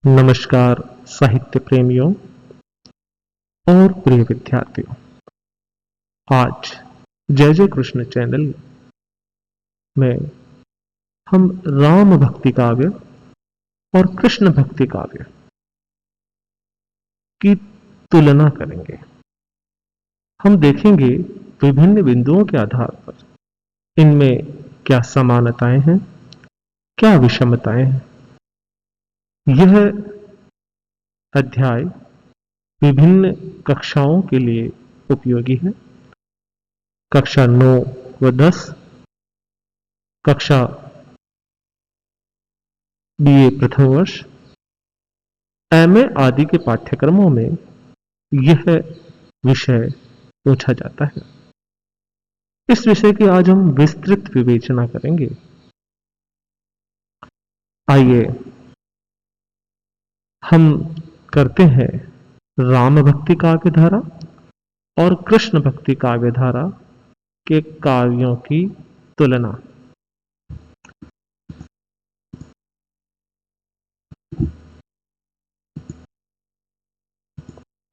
नमस्कार साहित्य प्रेमियों और प्रिय विद्यार्थियों। आज जय जय कृष्ण चैनल में हम राम भक्ति काव्य और कृष्ण भक्ति काव्य की तुलना करेंगे। हम देखेंगे विभिन्न बिंदुओं के आधार पर इनमें क्या समानताएं हैं, क्या विषमताएं हैं। यह अध्याय विभिन्न कक्षाओं के लिए उपयोगी है। कक्षा 9 व 10, कक्षा बीए प्रथम वर्ष, एमए आदि के पाठ्यक्रमों में यह विषय पूछा जाता है। इस विषय की आज हम विस्तृत विवेचना करेंगे। आइए हम करते हैं राम भक्ति काव्य धारा और कृष्ण भक्ति काव्य धारा के काव्यों की तुलना।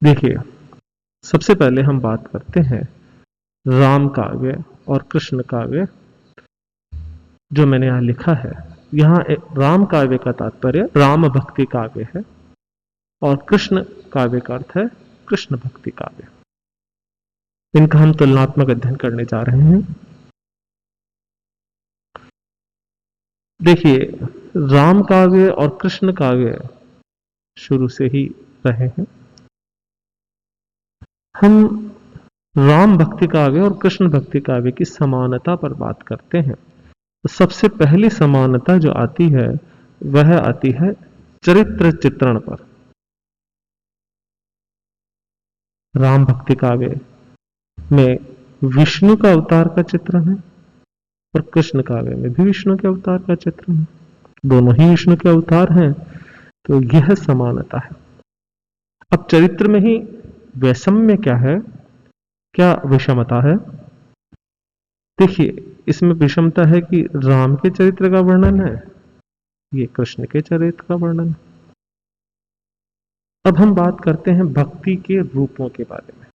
देखिए, सबसे पहले हम बात करते हैं राम काव्य और कृष्ण काव्य। जो मैंने यहां लिखा है, यहां राम काव्य का तात्पर्य राम भक्ति काव्य है और कृष्ण काव्य का अर्थ है कृष्ण भक्ति काव्य। इनका हम तुलनात्मक अध्ययन करने जा रहे हैं। देखिए, राम काव्य और कृष्ण काव्य शुरू से ही रहे हैं। हम राम भक्ति काव्य और कृष्ण भक्ति काव्य की समानता पर बात करते हैं। तो सबसे पहली समानता जो आती है वह आती है चरित्र चित्रण पर। राम भक्ति काव्य में विष्णु का अवतार का चित्रण है और कृष्ण काव्य में भी विष्णु के अवतार का चित्रण है। दोनों ही विष्णु के अवतार हैं, तो यह समानता है। अब चरित्र में ही वैषम्य क्या है, क्या विषमता है? देखिए, इसमें विषमता है कि राम के चरित्र का वर्णन है, ये कृष्ण के चरित्र का वर्णन है। अब हम बात करते हैं भक्ति के रूपों के बारे में।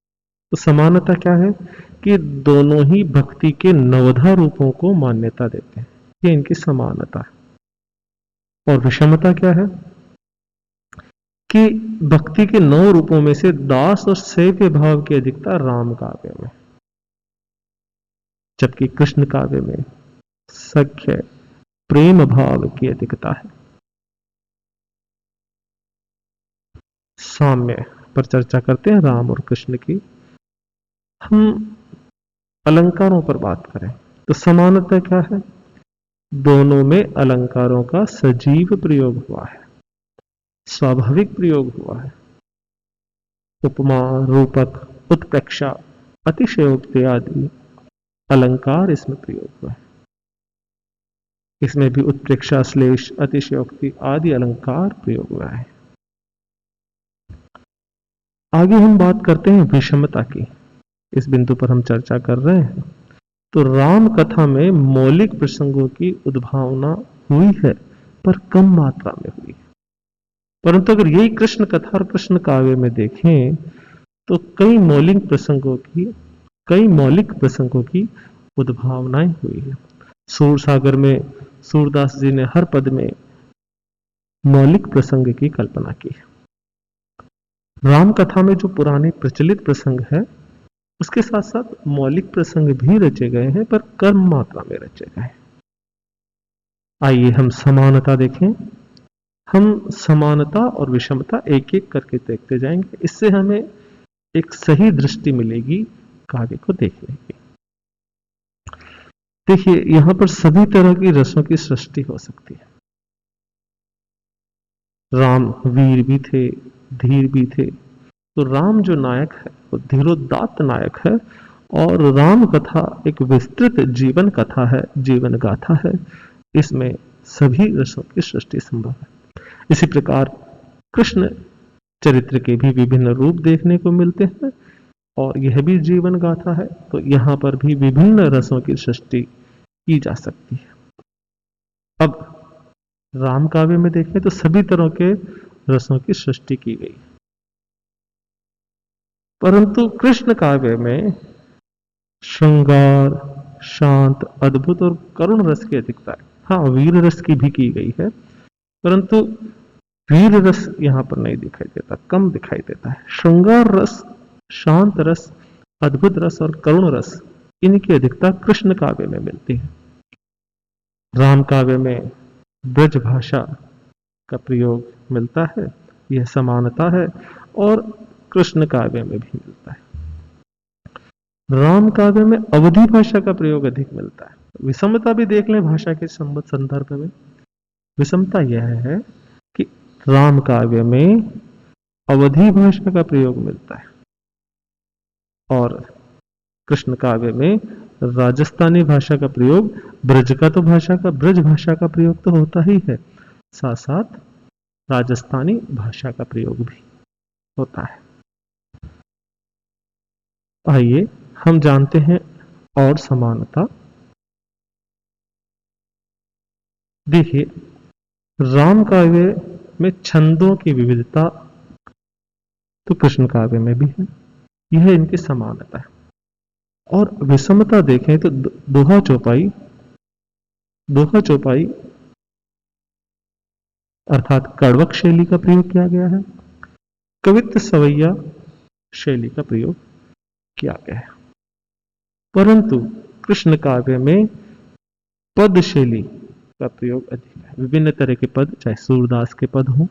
तो समानता क्या है कि दोनों ही भक्ति के नवधा रूपों को मान्यता देते हैं, ये इनकी समानता है। और विषमता क्या है कि भक्ति के 9 रूपों में से दास और सेव्य भाव की अधिकता राम काव्य में, जबकि कृष्ण काव्य में सख्य प्रेम भाव की अधिकता है। साम्य पर चर्चा करते हैं राम और कृष्ण की। हम अलंकारों पर बात करें तो समानता क्या है? दोनों में अलंकारों का सजीव प्रयोग हुआ है, स्वाभाविक प्रयोग हुआ है। उपमा, रूपक, उत्प्रेक्षा, अतिशयोक्ति आदि अलंकार इसमें प्रयोग हुआ है। इसमें भी उत्प्रेक्षा, श्लेष, अतिशयोक्ति आदि अलंकार प्रयोग हुआ है। आगे हम बात करते हैं विषमता की। इस बिंदु पर हम चर्चा कर रहे हैं। तो राम कथा में मौलिक प्रसंगों की उद्भावना हुई है, पर कम मात्रा में हुई है। परंतु अगर यही कृष्ण कथा और कृष्ण काव्य में देखें तो कई मौलिक प्रसंगों की उद्भावनाएं हुई है। सूर सागर में सूरदास जी ने हर पद में मौलिक प्रसंग की कल्पना की है। राम कथा में जो पुराने प्रचलित प्रसंग है, उसके साथ साथ मौलिक प्रसंग भी रचे गए हैं, पर कम मात्रा में रचे गए हैं। आइए हम समानता देखें। हम समानता और विषमता एक एक करके देखते जाएंगे। इससे हमें एक सही दृष्टि मिलेगी काव्य को देखने की। देखिए, यहां पर सभी तरह की रसों की सृष्टि हो सकती है। राम वीर भी थे, धीर भी थे। तो राम जो नायक है वो धीरोदात्त नायक है, और राम कथा एक विस्तृत जीवन कथा है, जीवन गाथा है। इसमें सभी रसों की सृष्टि संभव है। इसी प्रकार कृष्ण चरित्र के भी विभिन्न रूप देखने को मिलते हैं, और यह भी जीवन गाथा है। तो यहां पर भी विभिन्न रसों की सृष्टि की जा सकती है। अब राम काव्य में देखें तो सभी तरह के रसों की सृष्टि की गई। परंतु कृष्ण काव्य में श्रृंगार, शांत, अद्भुत और करुण रस की अधिकता है। हाँ, वीर रस की भी की गई है, परंतु वीर रस यहाँ पर नहीं दिखाई देता, कम दिखाई देता है। श्रृंगार रस, शांत रस, अद्भुत रस और करुण रस, इनकी अधिकता कृष्ण काव्य में मिलती है। राम काव्य में ब्रज भाषा का प्रयोग मिलता है, यह समानता है, और कृष्ण काव्य में भी मिलता है। राम काव्य में अवधी भाषा का प्रयोग अधिक मिलता है। विषमता भी देख लें भाषा के संदर्भ में। विषमता यह है कि राम काव्य में अवधी भाषा का प्रयोग मिलता है और कृष्ण काव्य में राजस्थानी भाषा का प्रयोग, ब्रज भाषा का प्रयोग तो होता ही है, साथ साथ राजस्थानी भाषा का प्रयोग भी होता है। आइए हम जानते हैं और समानता। देखिए, राम काव्य में छंदों की विविधता तो कृष्ण काव्य में भी है, यह इनकी समानता है। और विषमता देखें तो दोहा चौपाई अर्थात कड़वक शैली का प्रयोग किया गया है, कवित्त सवैया शैली का प्रयोग किया गया है। परंतु कृष्ण काव्य में पद शैली का प्रयोग अधिक है। विभिन्न तरह के पद, चाहे सूरदास के पद हो,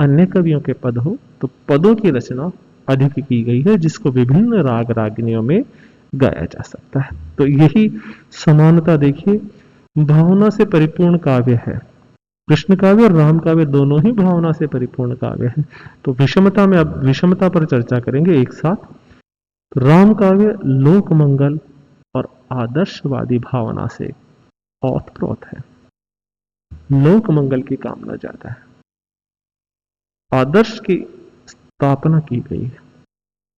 अन्य कवियों के पद हो, तो पदों की रचना अधिक की गई है, जिसको विभिन्न राग रागिनियों में गाया जा सकता है। तो यही समानता देखिए, भावना से परिपूर्ण काव्य है। कृष्ण काव्य और राम काव्य दोनों ही भावना से परिपूर्ण काव्य है। तो विषमता में अब विषमता पर चर्चा करेंगे एक साथ। राम काव्य लोक मंगल और आदर्शवादी भावना से ओतप्रोत है। लोक मंगल की कामना ज्यादा है, आदर्श की स्थापना की गई है,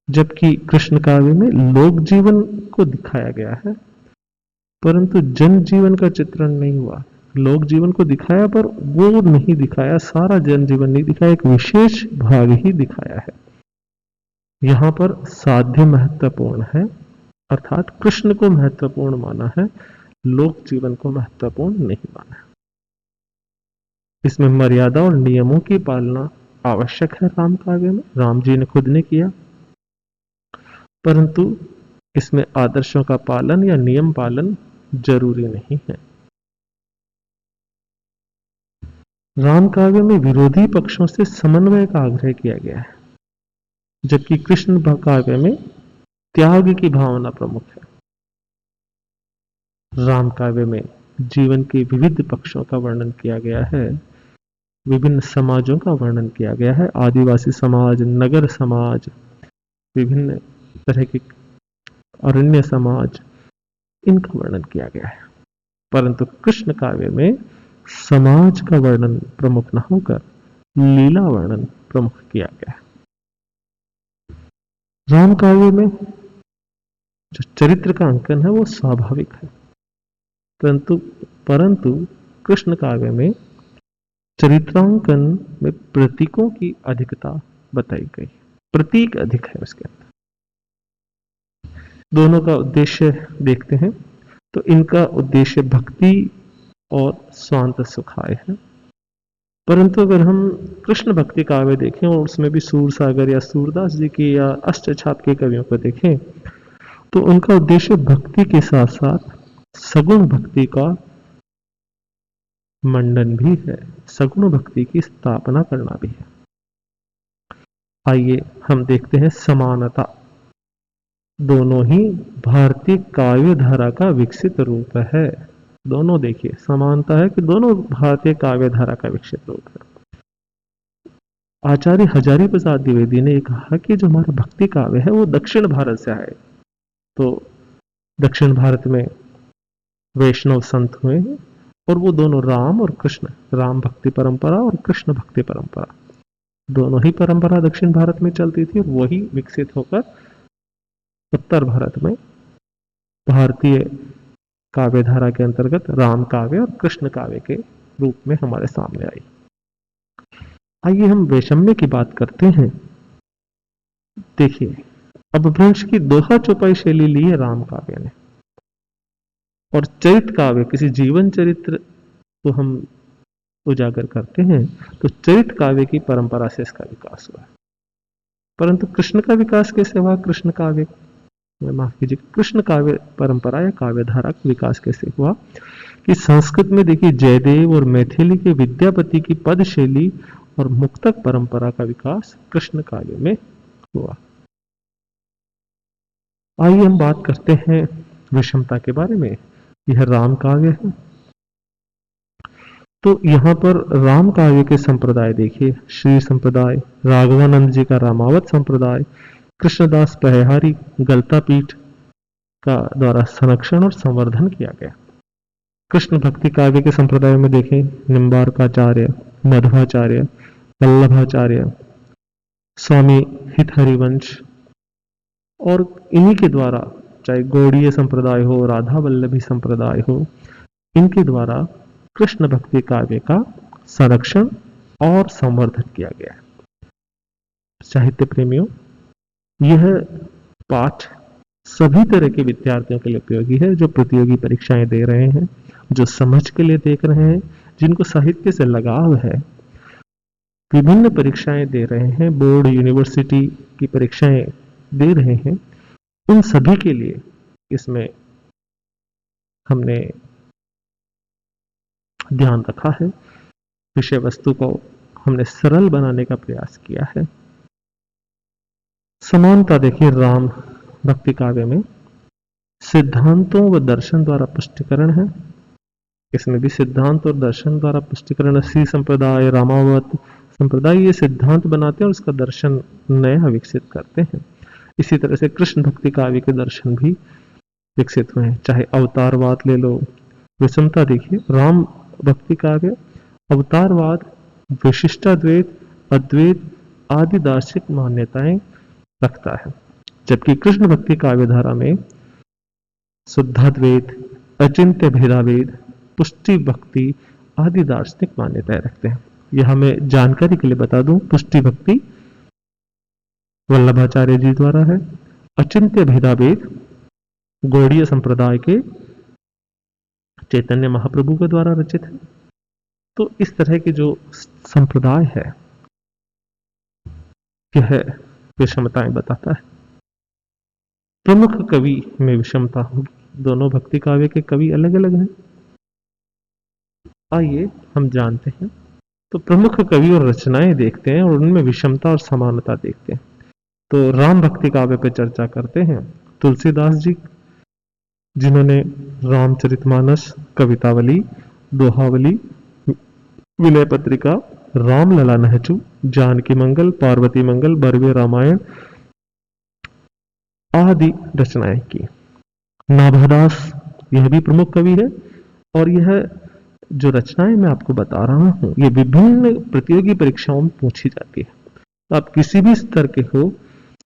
जबकि कृष्ण काव्य में लोक जीवन को दिखाया गया है, परंतु जन जीवन का चित्रण नहीं हुआ। लोक जीवन को दिखाया पर वो नहीं दिखाया, सारा जन जीवन नहीं दिखाया, एक विशेष भाग ही दिखाया है। यहां पर साध्य महत्वपूर्ण है, अर्थात कृष्ण को महत्वपूर्ण माना है, लोक जीवन को महत्वपूर्ण नहीं माना है। इसमें मर्यादा और नियमों की पालना आवश्यक है। राम काव्य में राम जी ने खुद ने किया, परंतु इसमें आदर्शों का पालन या नियम पालन जरूरी नहीं है। राम काव्य में विरोधी पक्षों से समन्वय का आग्रह किया गया है, जबकि कृष्ण काव्य में त्याग की भावना प्रमुख है। राम काव्य में जीवन के विविध पक्षों का वर्णन किया गया है, विभिन्न समाजों का वर्णन किया गया है, आदिवासी समाज, नगर समाज, विभिन्न तरह के अरण्य समाज, इनका वर्णन किया गया है। परंतु कृष्ण काव्य में समाज का वर्णन प्रमुख न होकर लीला वर्णन प्रमुख किया गया है। राम काव्य में जो चरित्र का अंकन है वो स्वाभाविक है, परंतु परंतु कृष्ण काव्य में चरित्रांकन में प्रतीकों की अधिकता बताई गई। प्रतीक अधिक है उसके अंदर। दोनों का उद्देश्य देखते हैं तो इनका उद्देश्य भक्ति और स्वांत सुखाय है। परंतु अगर हम कृष्ण भक्ति काव्य देखें और उसमें भी सूरसागर या सूरदास जी की या अष्टछाप के कवियों को देखें, तो उनका उद्देश्य भक्ति के साथ साथ सगुण भक्ति का मंडन भी है, सगुण भक्ति की स्थापना करना भी है। आइए हम देखते हैं समानता। दोनों ही भारतीय काव्य धारा का विकसित रूप है। दोनों देखिए, समानता है कि दोनों भारतीय काव्य धारा का विकसित रूप है। आचार्य हजारी प्रसाद द्विवेदी ने कहा कि जो हमारा भक्ति काव्य है वो दक्षिण भारत से आए। तो दक्षिण भारत में वैष्णव संत हुए हैं और वो दोनों राम और कृष्ण, राम भक्ति परंपरा और कृष्ण भक्ति परंपरा, दोनों ही परंपरा दक्षिण भारत में चलती थी और वही विकसित होकर उत्तर भारत में भारतीय काव्य धारा के अंतर्गत राम काव्य और कृष्ण काव्य के रूप में हमारे सामने आई। आइए हम वैषम्य की बात करते हैं। देखिए, अपभ्रंश की दोहा चौपाई शैली ली है राम काव्य ने, और चरित्र काव्य, किसी जीवन चरित्र को हम उजागर करते हैं तो चरित्र काव्य की परंपरा से इसका विकास हुआ। परंतु कृष्ण का विकास कैसे हुआ? कृष्ण काव्य, माफ कीजिए, कृष्ण काव्य परंपरा या काव्य धारा का विकास कैसे हुआ कि संस्कृत में देखिए जयदेव और मैथिली के विद्यापति की पद शैली और मुक्तक परंपरा का विकास कृष्ण काव्य में हुआ। आइए हम बात करते हैं विषमता के बारे में। यह राम काव्य है, तो यहाँ पर राम काव्य के संप्रदाय देखिए, श्री संप्रदाय, राघवानंद जी का रामावत संप्रदाय, कृष्णदास पहेहारी गलता पीठ का द्वारा संरक्षण और संवर्धन किया गया। कृष्ण भक्ति काव्य के संप्रदाय में देखें, निम्बार्काचार्य, मध्वाचार्य, वल्लभाचार्य, स्वामी हित हरिवंश, और इन्हीं के द्वारा, चाहे गौड़ीय संप्रदाय हो, राधा वल्लभी संप्रदाय हो, इनके द्वारा कृष्ण भक्ति काव्य का संरक्षण और संवर्धन किया गया है। साहित्य प्रेमियों, यह पाठ सभी तरह के विद्यार्थियों के लिए उपयोगी है, जो प्रतियोगी परीक्षाएं दे रहे हैं, जो समझ के लिए देख रहे हैं, जिनको साहित्य से लगाव है, विभिन्न परीक्षाएं दे रहे हैं, बोर्ड यूनिवर्सिटी की परीक्षाएं दे रहे हैं, उन सभी के लिए इसमें हमने ध्यान रखा है। विषय वस्तु को हमने सरल बनाने का प्रयास किया है। समानता देखिए, राम भक्ति काव्य में सिद्धांतों व दर्शन द्वारा पुष्टिकरण है। इसमें भी सिद्धांत और दर्शन द्वारा पुष्टिकरण, श्री संप्रदाय, रामावत संप्रदाय ये सिद्धांत बनाते हैं और उसका दर्शन नया विकसित करते हैं। इसी तरह से कृष्ण भक्ति काव्य के दर्शन भी विकसित हुए हैं। चाहे अवतारवाद ले लो, विषमता देखिए, राम भक्ति काव्य अवतारवाद, विशिष्टाद्वैत, अद्वैत आदि दार्शनिक मान्यताएं रखता है, जबकि कृष्ण भक्ति काव्य धारा में शुद्धाद्वैत, अचिंत्य भेदाभेद, पुष्टि भक्ति आदि दार्शनिक मान्यताएं रखते हैं। यह मैं जानकारी के लिए बता दूं, पुष्टि भक्ति वल्लभाचार्य जी द्वारा है, अचिंत्य भेदाभेद गौड़ीय संप्रदाय के चैतन्य महाप्रभु के द्वारा रचित है। तो इस तरह के जो संप्रदाय है, यह विषमताएं बताता है। प्रमुख कवि में विषमता होगी, दोनों भक्ति काव्य के कवि अलग अलग हैं। आइए हम जानते हैं। तो प्रमुख कवि और रचनाएं देखते हैं और उनमें विषमता और समानता देखते हैं। तो राम भक्ति काव्य पर चर्चा करते हैं। तुलसीदास जी, जिन्होंने रामचरितमानस, कवितावली, दोहावली, विनय पत्रिका, रामलला नहचु, जानकी मंगल, पार्वती मंगल, बरवे रामायण आदि रचनाएं की। नाभादास, यह भी प्रमुख कवि है, और यह जो रचनाएं मैं आपको बता रहा हूं, ये विभिन्न प्रतियोगी परीक्षाओं में पूछी जाती है। तो आप किसी भी स्तर के हो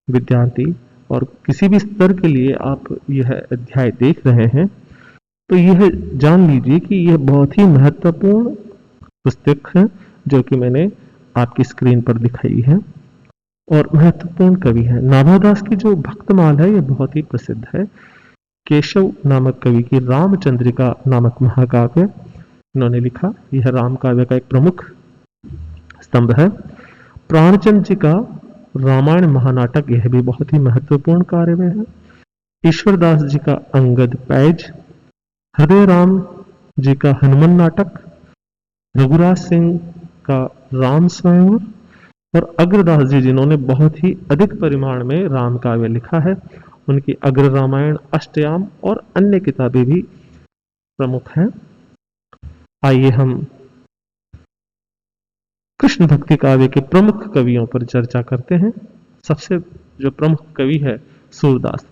विद्यार्थी और किसी भी स्तर के लिए आप यह अध्याय देख रहे हैं, तो यह जान लीजिए कि यह बहुत ही महत्वपूर्ण पुस्तक है, जो कि मैंने आपकी स्क्रीन पर दिखाई है, और महत्वपूर्ण कवि है। नाभादास की जो भक्तमाल है, यह बहुत ही प्रसिद्ध है। केशव नामक कवि की रामचंद्रिका नामक महाकाव्य इन्होंने लिखा। यह राम काव्य का एक प्रमुख स्तंभ है। प्राणचंद जी का रामायण महानाटक, यह भी बहुत ही महत्वपूर्ण कार्य में है। ईश्वरदास जी का अंगद पैज, हृदय राम जी का हनुमान नाटक, रघुराज सिंह का राम स्वयंवर, और अग्रदास जी, जिन्होंने बहुत ही अधिक परिमाण में राम काव्य लिखा है, उनकी अग्र रामायण, अष्टयाम और अन्य किताबें भी प्रमुख हैं। आइए हम कृष्ण भक्ति काव्य के प्रमुख कवियों पर चर्चा करते हैं। सबसे जो प्रमुख कवि है सूरदास,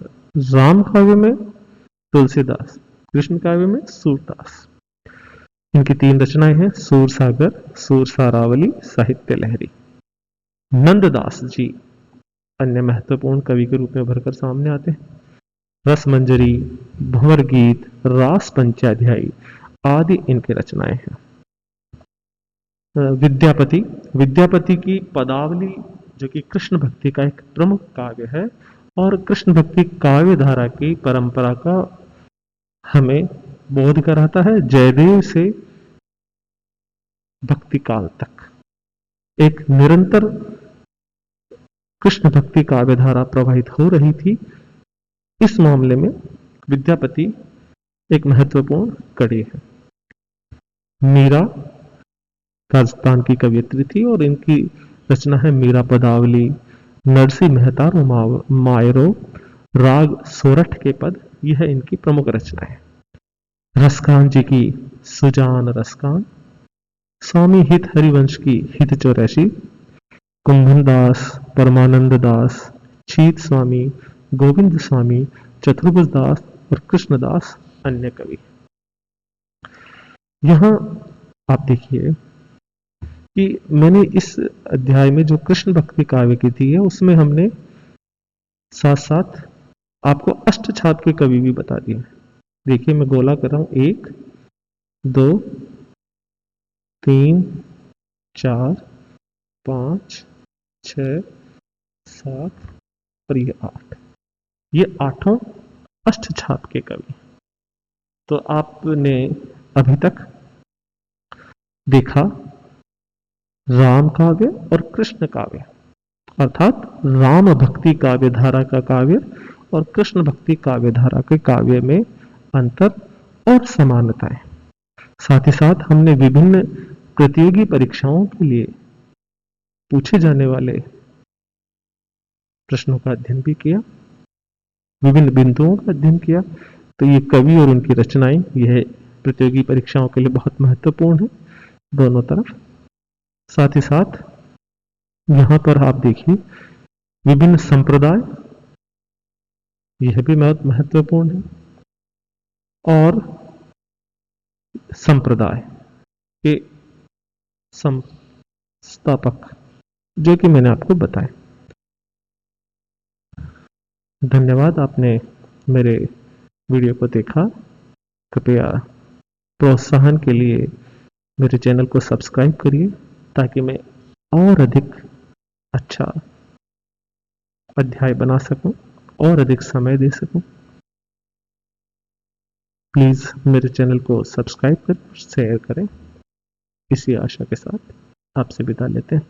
राम काव्य में तुलसीदास, कृष्ण काव्य में सूरदास। इनकी 3 रचनाएं हैं, सूर सागर, सूर सारावली, साहित्य लहरी। नंददास जी अन्य महत्वपूर्ण कवि के रूप में भरकर सामने आते हैं। रस मंजरी, भंवर गीत, रास पंचाध्यायी आदि इनकी रचनाएं हैं। विद्यापति विद्यापति की पदावली जो कि कृष्ण भक्ति का एक प्रमुख काव्य है और कृष्ण भक्ति काव्य धारा की परंपरा का हमें बोध कराता है। जयदेव से भक्ति काल तक एक निरंतर कृष्ण भक्ति काव्य धारा प्रवाहित हो रही थी। इस मामले में विद्यापति एक महत्वपूर्ण कड़ी है। मीरा राजस्थान की कवियत्री थी और इनकी रचना है मीरा पदावली, नरसी मेहता मायरो, राग सोरठ के पद। यह इनकी प्रमुख रचना है। रसकान जी की सुजान रसकान, स्वामी हित हरिवंश की हित चौरासी, कुंभन दास, परमानंद दास, चीत स्वामी, गोविंद स्वामी, चतुर्भुज दास और कृष्णदास अन्य कवि। यहाँ आप देखिए कि मैंने इस अध्याय में जो कृष्ण भक्ति काव्य की थी है उसमें हमने साथ साथ आपको अष्टछाप के कवि भी बता दिए। देखिए मैं गोला कर रहा हूं, 1 2 3 4 5 6 7 और ये 8, ये 8 अष्टछाप के कवि। तो आपने अभी तक देखा राम काव्य और कृष्ण काव्य, अर्थात राम भक्ति काव्य धारा का काव्य और कृष्ण भक्ति काव्य धारा के काव्य में अंतर और समानताएं। साथ ही साथ हमने विभिन्न प्रतियोगी परीक्षाओं के लिए पूछे जाने वाले प्रश्नों का अध्ययन भी किया, विभिन्न बिंदुओं का अध्ययन किया। तो ये कवि और उनकी रचनाएं यह प्रतियोगी परीक्षाओं के लिए बहुत महत्वपूर्ण है दोनों तरफ। साथ ही साथ यहाँ पर आप देखिए विभिन्न संप्रदाय, यह भी बहुत महत्वपूर्ण है, और संप्रदाय के संस्थापक जो कि मैंने आपको बताया। धन्यवाद, आपने मेरे वीडियो को देखा। कृपया प्रोत्साहन के लिए मेरे चैनल को सब्सक्राइब करिए ताकि मैं और अधिक अच्छा अध्याय बना सकूं और अधिक समय दे सकूं। प्लीज मेरे चैनल को सब्सक्राइब करें, शेयर करें। इसी आशा के साथ आपसे विदा लेते हैं।